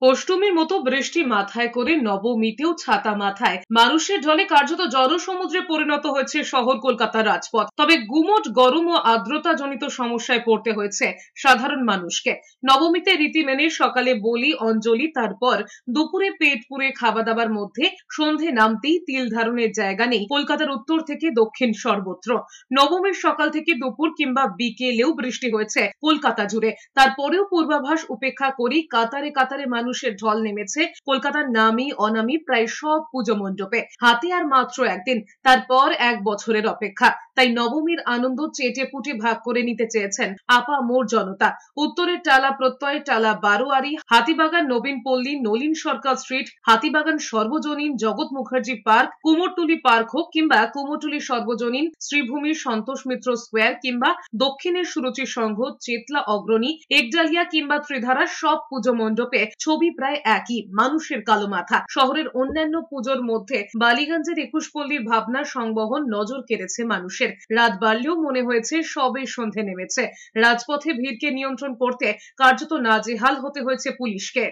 অষ্টমীর মতো বৃষ্টি মাথায় করে নবমীতেও ছাতা মাথায় মানুষের ঢলে কার্যত জনসমুদ্রে পরিণত হয়েছে শহর কলকাতার রাজপথ। তবে গুমোট গরম ও আর্দ্রতা জনিত সমস্যায় পড়তে হয়েছে সাধারণ মানুষকে। নবমীতে রীতি মেনে সকালে বলি অঞ্জলি, তারপর দুপুরে পেট পুড়ে খাওয়া দাবার মধ্যে সন্ধে নামতেই তিল ধারণের জায়গা নেই কলকাতার উত্তর থেকে দক্ষিণ সর্বত্র। নবমীর সকাল থেকে দুপুর কিংবা বিকেলেও বৃষ্টি হয়েছে কলকাতা জুড়ে। তারপরেও পূর্বাভাস উপেক্ষা করেই কাতারে কাতারে মানুষের ঢল নেমেছে কলকাতার নামি অনামি প্রায় সব পুজো মণ্ডপে। হাতে আর মাত্র একদিন, তারপর এক বছরের অপেক্ষা। তাই নবমীর আনন্দ চেটে পুটে ভাগ করে নিতে চেয়েছেন আপামোর জনতা। উত্তরের টালা প্রত্যয়, টালা বারোয়ারি, হাতিবাগান নবীন পল্লী, নলিন সরকার স্ট্রিট, হাতিবাগান সর্বজনীন, জগৎ মুখার্জি পার্ক, কুমোরটুলি পার্ক হোক কিংবা কুমোরটুলি সর্বজনীন, শ্রীভূমির সন্তোষ মিত্র স্কোয়ার কিংবা দক্ষিণের সুরুচি সংঘ, চেতলা অগ্রণী, একডালিয়া কিংবা ত্রিধারা, সব পুজো মণ্ডপে ছবি প্রায় একই, মানুষের কালো মাথা। শহরের অন্যান্য পুজোর মধ্যে বালিগঞ্জের 21 পল্লীর ভাবনা সংবহন নজর কেড়েছে মানুষের। রাত বাড়লেও মনে হয়েছে সবে সন্ধে নেমেছে। রাজপথে ভিড়কে নিয়ন্ত্রণ করতে কার্যত নাজেহাল হতে হয়েছে পুলিশকে।